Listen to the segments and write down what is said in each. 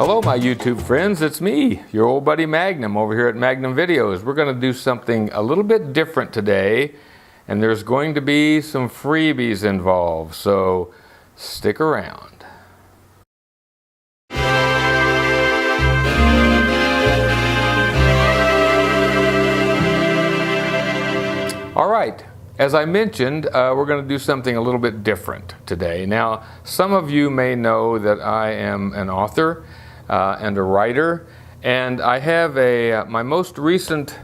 Hello my YouTube friends, it's me, your old buddy Magnum over here at Magnum Videos. We're going to do something a little bit different today, and there's going to be some freebies involved, so stick around. Alright, as I mentioned, we're going to do something a little bit different today. Now, some of you may know that I am an author and a writer, and I have my most recent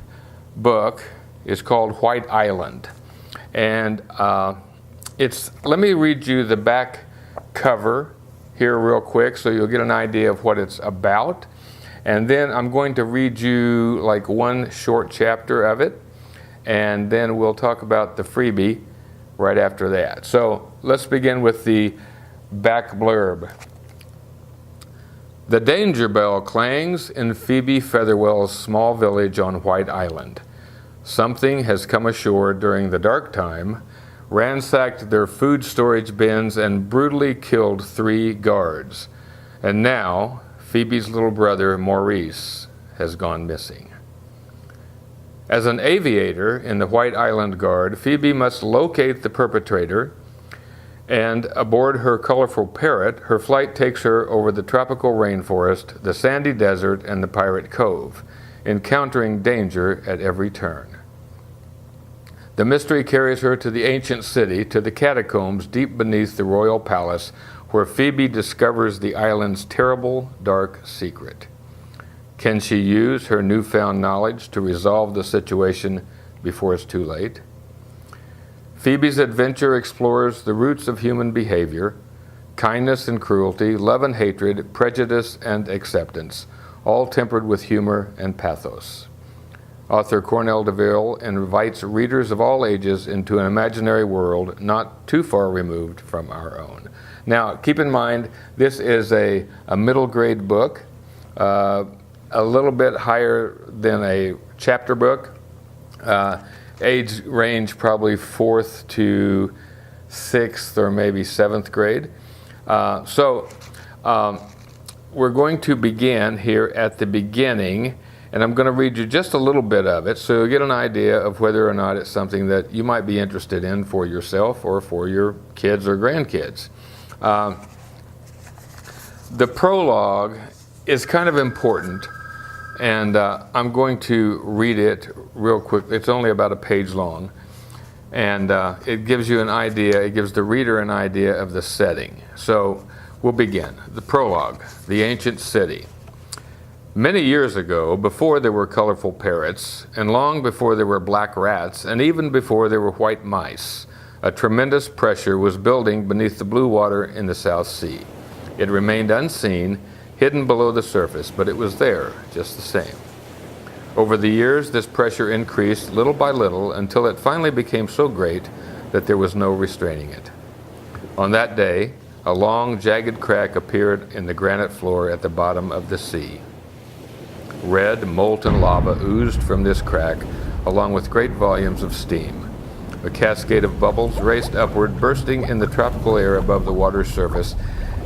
book is called White Island. And let me read you the back cover here real quick so you'll get an idea of what it's about. And then I'm going to read you like one short chapter of it, and then we'll talk about the freebie right after that. So let's begin with the back blurb. The danger bell clangs in Phoebe Featherwell's small village on White Island. Something has come ashore during the dark time, ransacked their food storage bins, and brutally killed 3 guards. And now, Phoebe's little brother, Maurice, has gone missing. As an aviator in the White Island Guard, Phoebe must locate the perpetrator, and aboard her colorful parrot, her flight takes her over the tropical rainforest, the sandy desert, and the pirate cove, encountering danger at every turn. The mystery carries her to the ancient city, to the catacombs deep beneath the royal palace, where Phoebe discovers the island's terrible, dark secret. Can she use her newfound knowledge to resolve the situation before it's too late? Phoebe's adventure explores the roots of human behavior, kindness and cruelty, love and hatred, prejudice and acceptance, all tempered with humor and pathos. Author Cornell DeVille invites readers of all ages into an imaginary world not too far removed from our own. Now, keep in mind, this is a middle grade book, a little bit higher than a chapter book. Age range probably 4th to 6th or maybe 7th grade. We're going to begin here at the beginning, and I'm going to read you just a little bit of it so you'll get an idea of whether or not it's something that you might be interested in for yourself or for your kids or grandkids. The prologue is kind of important, and I'm going to read it real quick. It's only about a page long, and it gives you an idea, it gives the reader an idea of the setting. So we'll begin. The prologue, the ancient city. Many years ago, before there were colorful parrots, and long before there were black rats, and even before there were white mice, a tremendous pressure was building beneath the blue water in the South Sea. It remained unseen, hidden below the surface, but it was there just the same. Over the years, this pressure increased little by little until it finally became so great that there was no restraining it. On that day, a long, jagged crack appeared in the granite floor at the bottom of the sea. Red, molten lava oozed from this crack, along with great volumes of steam. A cascade of bubbles raced upward, bursting in the tropical air above the water's surface,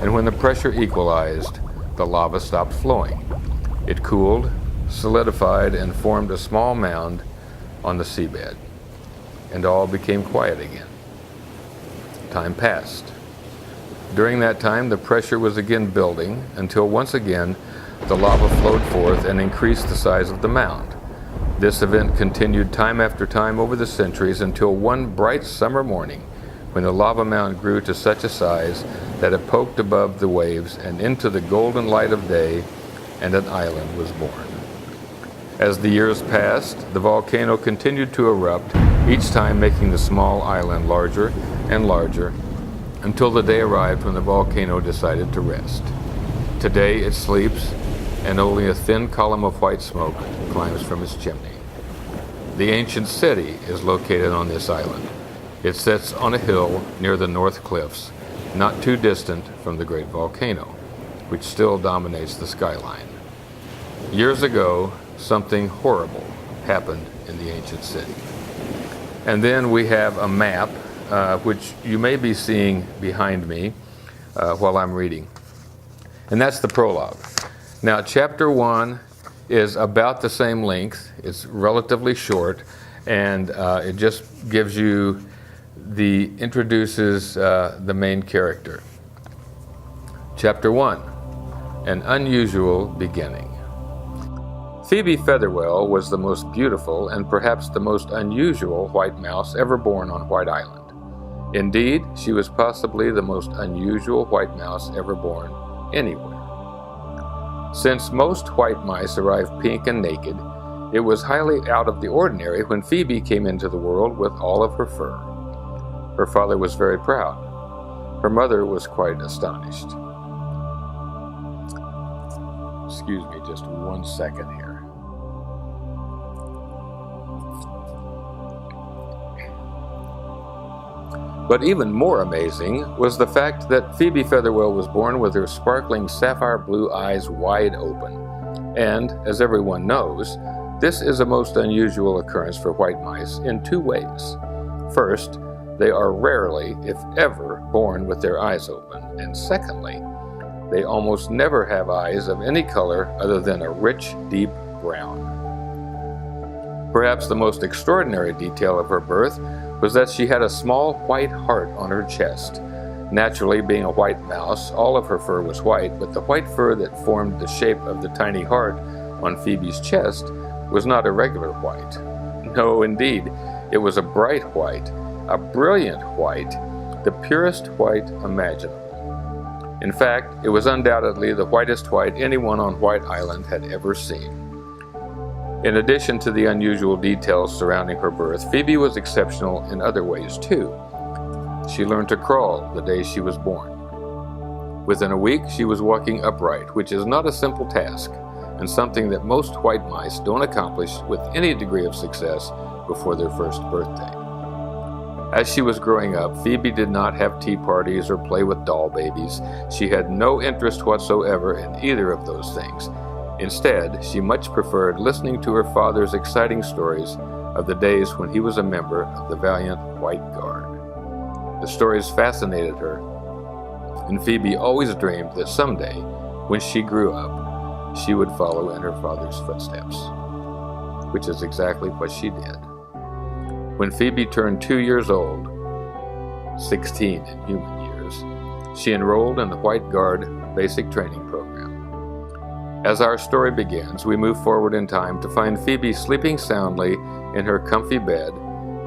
and when the pressure equalized, the lava stopped flowing. It cooled, solidified, and formed a small mound on the seabed, and all became quiet again. Time passed. During that time, the pressure was again building, until once again, the lava flowed forth and increased the size of the mound. This event continued time after time over the centuries until one bright summer morning, when the lava mound grew to such a size that it poked above the waves and into the golden light of day, and an island was born. As the years passed, the volcano continued to erupt, each time making the small island larger and larger, until the day arrived when the volcano decided to rest. Today it sleeps, and only a thin column of white smoke climbs from its chimney. The ancient city is located on this island. It sits on a hill near the North Cliffs, not too distant from the great volcano, which still dominates the skyline. Years ago, something horrible happened in the ancient city. And then we have a map, which you may be seeing behind me while I'm reading. And that's the prologue. Now, chapter 1 is about the same length. It's relatively short, and it just gives you introduces the main character. Chapter 1, An Unusual Beginning. Phoebe Featherwell was the most beautiful and perhaps the most unusual white mouse ever born on White Island. Indeed, she was possibly the most unusual white mouse ever born anywhere. Since most white mice arrive pink and naked, it was highly out of the ordinary when Phoebe came into the world with all of her fur. Her father was very proud. Her mother was quite astonished. Excuse me just 1 second here. But even more amazing was the fact that Phoebe Featherwell was born with her sparkling sapphire blue eyes wide open. And, as everyone knows, this is a most unusual occurrence for white mice in 2 ways. First, they are rarely, if ever, born with their eyes open. And secondly, they almost never have eyes of any color other than a rich, deep brown. Perhaps the most extraordinary detail of her birth was that she had a small white heart on her chest. Naturally, being a white mouse, all of her fur was white, but the white fur that formed the shape of the tiny heart on Phoebe's chest was not a regular white. No, indeed, it was a bright white, a brilliant white, the purest white imaginable. In fact, it was undoubtedly the whitest white anyone on White Island had ever seen. In addition to the unusual details surrounding her birth, Phoebe was exceptional in other ways too. She learned to crawl the day she was born. Within a week, she was walking upright, which is not a simple task, and something that most white mice don't accomplish with any degree of success before their first birthday. As she was growing up, Phoebe did not have tea parties or play with doll babies. She had no interest whatsoever in either of those things. Instead, she much preferred listening to her father's exciting stories of the days when he was a member of the valiant White Guard. The stories fascinated her, and Phoebe always dreamed that someday, when she grew up, she would follow in her father's footsteps, which is exactly what she did. When Phoebe turned 2 years old, 16 in human years, she enrolled in the White Guard basic training program. As our story begins, we move forward in time to find Phoebe sleeping soundly in her comfy bed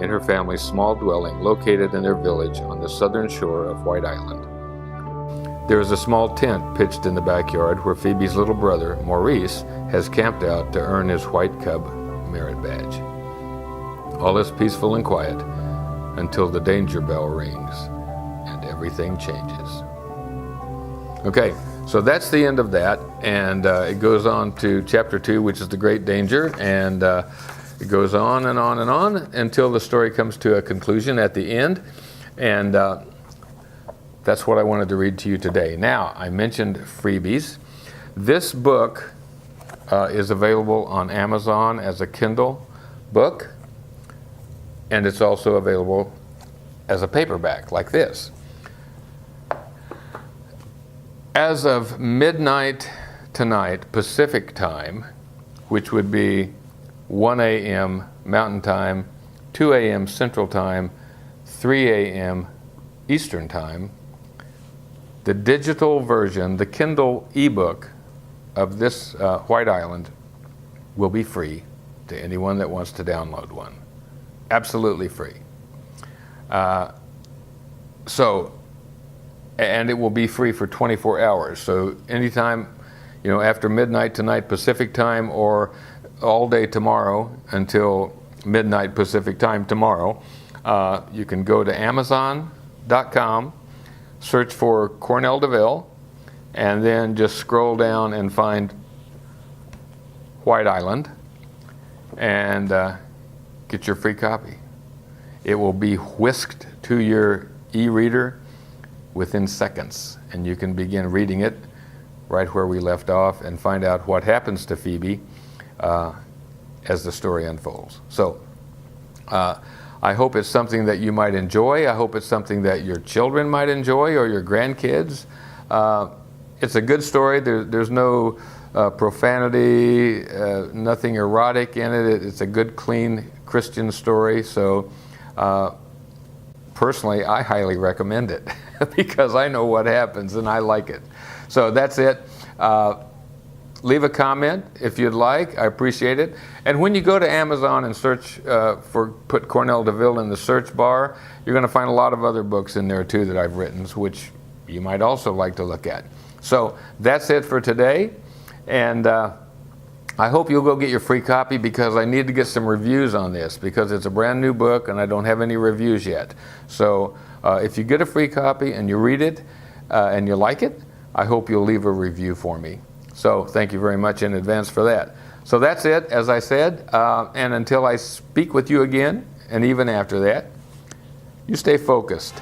in her family's small dwelling located in their village on the southern shore of White Island. There is a small tent pitched in the backyard where Phoebe's little brother, Maurice, has camped out to earn his White Cub merit badge. All is peaceful and quiet until the danger bell rings and everything changes. Okay, so that's the end of that, and it goes on to chapter 2, which is the Great Danger, and it goes on and on and on until the story comes to a conclusion at the end, and that's what I wanted to read to you today. Now, I mentioned freebies. This book is available on Amazon as a Kindle book, and it's also available as a paperback like this. As of midnight tonight, Pacific time, which would be 1 a.m. Mountain Time, 2 a.m. Central Time, 3 a.m. Eastern Time, the digital version, the Kindle ebook of this White Island will be free to anyone that wants to download one. Absolutely free. And it will be free for 24 hours. So anytime, after midnight tonight Pacific time, or all day tomorrow until midnight Pacific time tomorrow, you can go to Amazon.com, search for Cornell DeVille, and then just scroll down and find White Island, and get your free copy. It will be whisked to your e-reader within seconds, and you can begin reading it right where we left off and find out what happens to Phoebe as the story unfolds. So I hope it's something that you might enjoy. I hope it's something that your children might enjoy, or your grandkids. It's a good story. There's no profanity, nothing erotic in it. It's a good, clean Christian story. So personally, I highly recommend it because I know what happens and I like it. So that's it. Leave a comment if you'd like. I appreciate it. And when you go to Amazon and search put Cornell DeVille in the search bar, you're going to find a lot of other books in there too that I've written, which you might also like to look at. So that's it for today. And I hope you'll go get your free copy because I need to get some reviews on this because it's a brand new book and I don't have any reviews yet. So if you get a free copy and you read it and you like it, I hope you'll leave a review for me. So thank you very much in advance for that. So that's it, as I said, and until I speak with you again, and even after that, you stay focused.